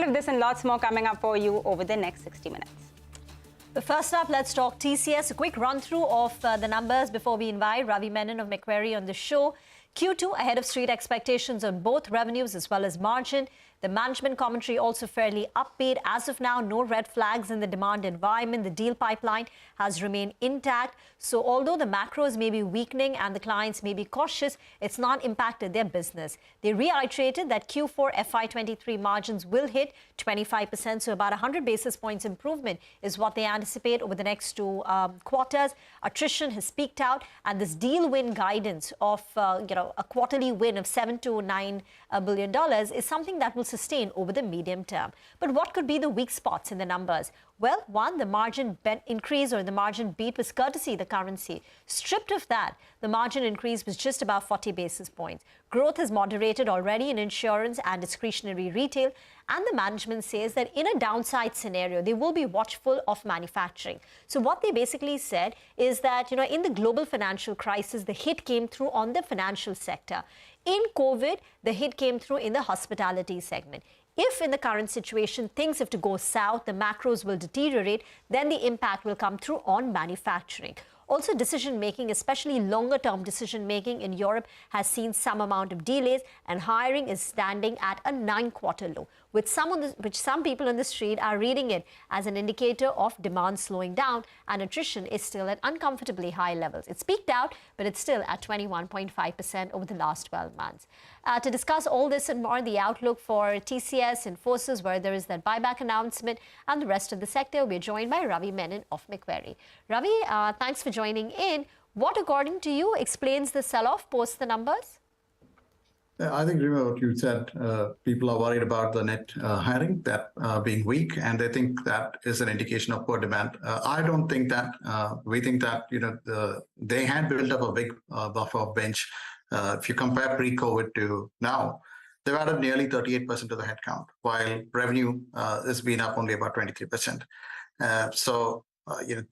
of this and lots more coming up for you over the next 60 minutes. But first up, let's talk TCS. A quick run-through of the numbers before we invite Ravi Menon of Macquarie on the show. Q2 ahead of street expectations on both revenues as well as margin. The management commentary also fairly upbeat. As of now, no red flags in the demand environment. The deal pipeline has remained intact. So although the macros may be weakening and the clients may be cautious, it's not impacted their business. They reiterated that Q4 FY23 margins will hit 25%. So about 100 basis points improvement is what they anticipate over the next two quarters. Attrition has peaked out, and this deal win guidance of a quarterly win of $7 to $9 billion is something that will sustain over the medium term. But what could be the weak spots in the numbers? Well, one, the margin increase or the margin beat was courtesy the currency. Stripped of that, the margin increase was just about 40 basis points. Growth has moderated already in insurance and discretionary retail, and the management says that in a downside scenario, they will be watchful of manufacturing. So what they basically said is that, in the global financial crisis, the hit came through on the financial sector. In COVID, the hit came through in the hospitality segment. If in the current situation things have to go south, the macros will deteriorate, then the impact will come through on manufacturing. Also, decision-making, especially longer-term decision-making in Europe, has seen some amount of delays, and hiring is standing at a 9-quarter low, which some people on the street are reading it as an indicator of demand slowing down, and attrition is still at uncomfortably high levels. It's peaked out, but it's still at 21.5% over the last 12 months. To discuss all this and more, the outlook for TCS, Infosys, where there is that buyback announcement, and the rest of the sector, we're joined by Ravi Menon of Macquarie. Ravi, thanks for joining in. What, according to you, explains the sell-off post the numbers? I think, remember what you said, people are worried about the net hiring, that being weak, and they think that is an indication of poor demand. I don't think that. We think that, they had built up a big buffer bench. If you compare pre-COVID to now, they've added nearly 38% to the headcount, while revenue has been up only about 23%.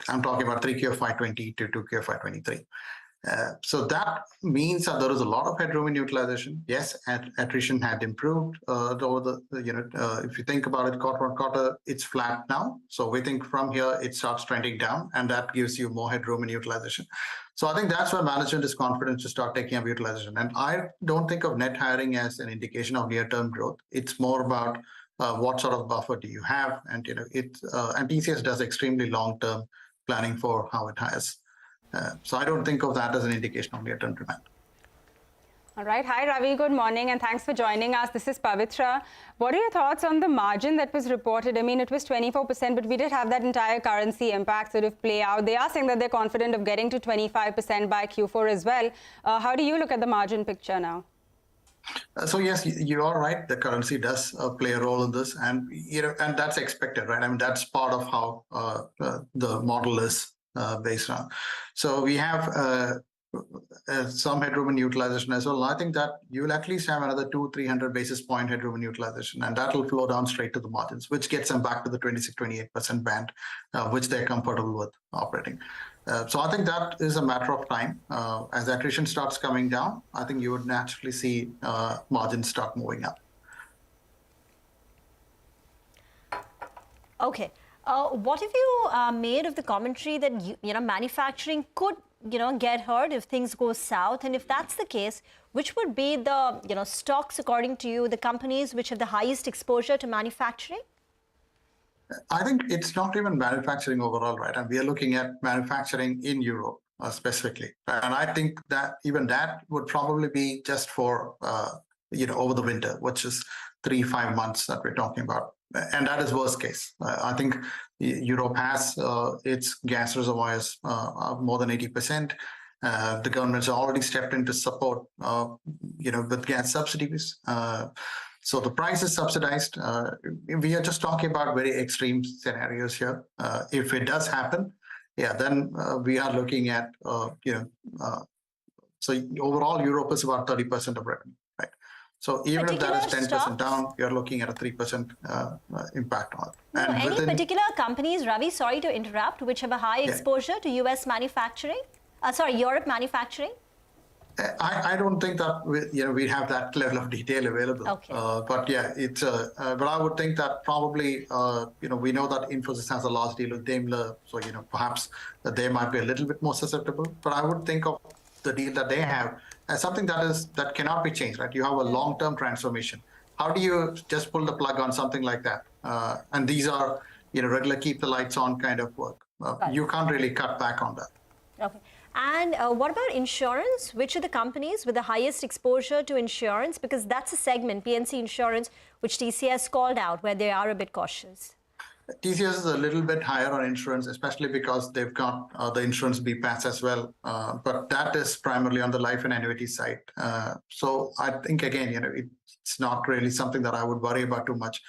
I'm talking about 3Q of 520 to 2Q of 523. So that means that there is a lot of headroom in utilization. Yes, attrition had improved over the, if you think about it, quarter on quarter, it's flat now. So we think from here it starts trending down, and that gives you more headroom in utilization. So I think that's where management is confident to start taking up utilization. And I don't think of net hiring as an indication of near-term growth. It's more about what sort of buffer do you have, and and TCS does extremely long-term planning for how it hires. So I don't think of that as an indication of near-term demand. All right. Hi, Ravi. Good morning, and thanks for joining us. This is Pavitra. What are your thoughts on the margin that was reported? I mean, it was 24%, but we did have that entire currency impact sort of play out. They are saying that they're confident of getting to 25% by Q4 as well. How do you look at the margin picture now? So yes, you are right. The currency does play a role in this, and and that's expected, right? I mean, that's part of how the model is based on. So we have some headroom in utilization as well. I think that you will at least have another 200-300 basis point headroom in utilization, and that will flow down straight to the margins, which gets them back to the 26-28% band, which they're comfortable with operating. So I think that is a matter of time. As attrition starts coming down, I think you would naturally see margins start moving up. Okay. What have you made of the commentary that manufacturing could get hurt if things go south? And if that's the case, which would be the stocks, according to you, the companies which have the highest exposure to manufacturing? I think it's not even manufacturing overall, right? And we are looking at manufacturing in Europe specifically. And I think that even that would probably be just for, over the winter, which is 3-5 months that we're talking about. And that is worst case. I think Europe has its gas reservoirs more than 80%. The government's already stepped in to support, with gas subsidies. So the price is subsidized. We are just talking about very extreme scenarios here. If it does happen, then we are looking at, so overall Europe is about 30% of revenue, right? So even if that is 10% down, you're looking at a 3% impact on it. No, any particular companies, Ravi, sorry to interrupt, which have a high exposure to US manufacturing? Europe manufacturing? I don't think that we have that level of detail available. Okay. But yeah, it's but I would think that probably we know that Infosys has a large deal with Daimler, so perhaps that they might be a little bit more susceptible. But I would think of the deal that they have as something that cannot be changed, right? You have a long-term transformation. How do you just pull the plug on something like that? And these are regular keep the lights on kind of work. You can't really cut back on that. Okay. And what about insurance? Which are the companies with the highest exposure to insurance? Because that's a segment, PNC Insurance, which TCS called out, where they are a bit cautious. TCS is a little bit higher on insurance, especially because they've got the insurance BPAS as well. But that is primarily on the life and annuity side. So I think, again, it's not really something that I would worry about too much.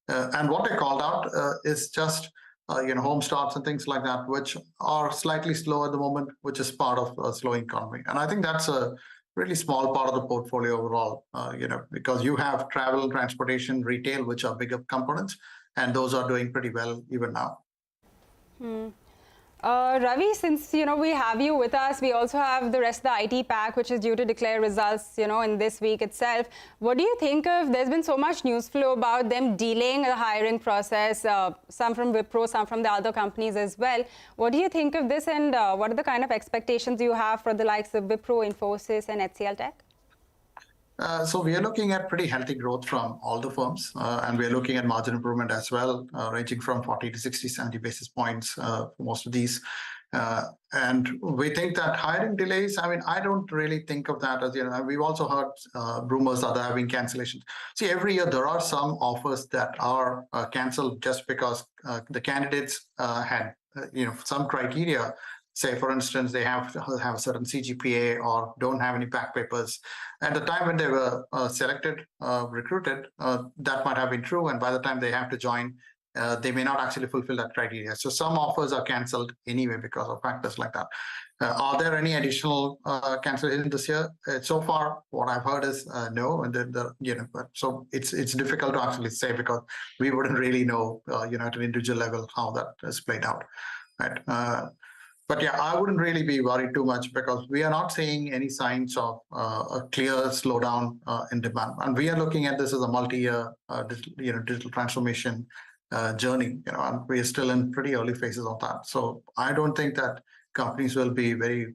And what I called out is just home starts and things like that, which are slightly slow at the moment, which is part of a slowing economy. And I think that's a really small part of the portfolio overall, because you have travel, transportation, retail, which are bigger components, and those are doing pretty well even now. Ravi, since we have you with us, we also have the rest of the IT pack, which is due to declare results, in this week itself. What do you think of? There's been so much news flow about them delaying the hiring process, some from Wipro, some from the other companies as well. What do you think of this, and what are the kind of expectations you have for the likes of Wipro, Infosys, and HCL Tech? So we are looking at pretty healthy growth from all the firms, and we're looking at margin improvement as well, ranging from 40 to 60, 70 basis points for most of these. And we think that hiring delays, I don't really think of that as, we've also heard rumors that there have been cancellations. See, every year there are some offers that are canceled just because the candidates had, some criteria. Say, for instance, they have to have a certain CGPA or don't have any back papers. At the time when they were selected, recruited, that might have been true. And by the time they have to join, they may not actually fulfill that criteria. So some offers are canceled anyway because of factors like that. Are there any additional cancellations this year? So far, what I've heard is no. And so it's difficult to actually say because we wouldn't really know, at an individual level how that is played out, right? But yeah, I wouldn't really be worried too much because we are not seeing any signs of a clear slowdown in demand. And we are looking at this as a multi-year digital transformation journey, and we are still in pretty early phases of that. So I don't think that companies will be very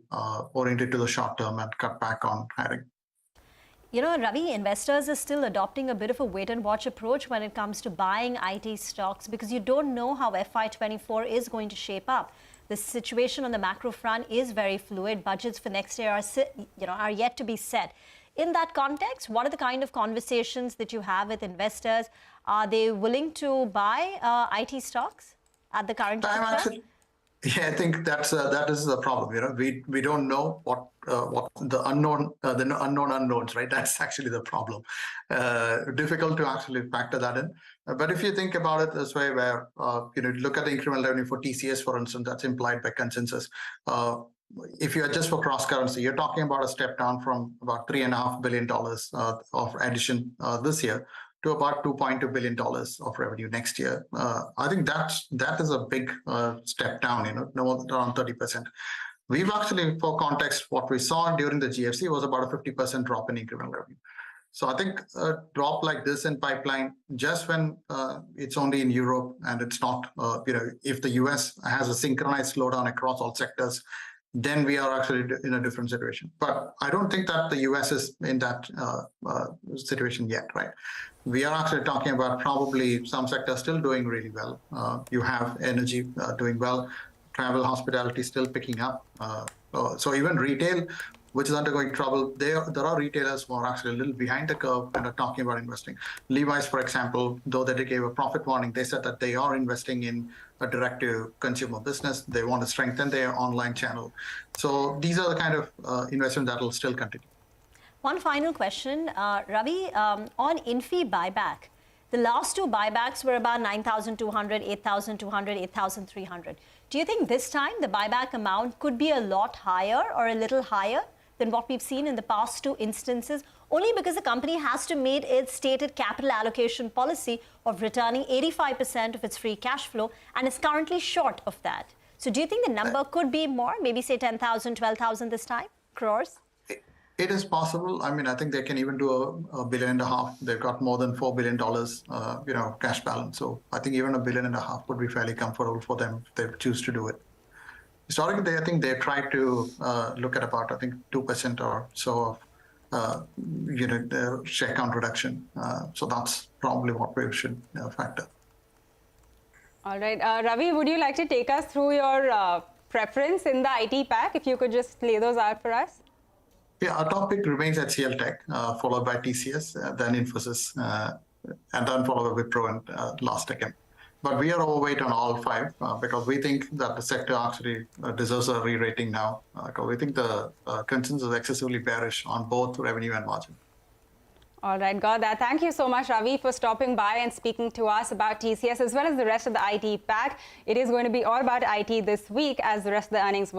oriented to the short term and cut back on hiring. Ravi, investors are still adopting a bit of a wait and watch approach when it comes to buying IT stocks because you don't know how FY24 is going to shape up. The situation on the macro front is very fluid. Budgets for next year are yet to be set. In that context, what are the kind of conversations that you have with investors? Are they willing to buy IT stocks at the current time? Yeah, I think that is the problem. We don't know what the unknown unknowns, right? That's actually the problem. Difficult to actually factor that in. But if you think about it this way, where look at the incremental revenue for TCS, for instance, that's implied by consensus. If you adjust for cross currency, you're talking about a step down from about $3.5 billion of addition this year to about $2.2 billion of revenue next year. I think that is a big step down, around 30%. We've actually, for context, what we saw during the GFC was about a 50% drop in incremental revenue. So I think a drop like this in pipeline, just when it's only in Europe and it's not, if the US has a synchronized slowdown across all sectors, then we are actually in a different situation. But I don't think that the US is in that situation yet, right? We are actually talking about probably some sectors still doing really well. You have energy doing well, travel, hospitality still picking up. So even retail, which is undergoing trouble, there are retailers who are actually a little behind the curve and are talking about investing. Levi's, for example, though they gave a profit warning, they said that they are investing in a direct-to-consumer business. They want to strengthen their online channel. So these are the kind of investments that will still continue. One final question, Ravi, on Infi buyback. The last two buybacks were about 9,200, 8,200, 8,300. Do you think this time the buyback amount could be a lot higher or a little higher than what we've seen in the past two instances, only because the company has to meet its stated capital allocation policy of returning 85% of its free cash flow and is currently short of that? So do you think the number could be more, maybe say 10,000, 12,000 this time, crores? It is possible. I mean, I think they can even do $1.5 billion. They've got more than $4 billion, cash balance. So I think even $1.5 billion would be fairly comfortable for them if they choose to do it. Historically, I think they tried to look at about, 2% or so of, the share count reduction. So that's probably what we should factor. All right. Ravi, would you like to take us through your preference in the IT pack? If you could just lay those out for us. Yeah, our top pick remains HCL Tech, followed by TCS, then Infosys, and then followed by Wipro and last second. But we are overweight on all five because we think that the sector actually deserves a re-rating now. Because we think the consensus is excessively bearish on both revenue and margin. All right, got that. Thank you so much, Ravi, for stopping by and speaking to us about TCS as well as the rest of the IT pack. It is going to be all about IT this week, as the rest of the earnings will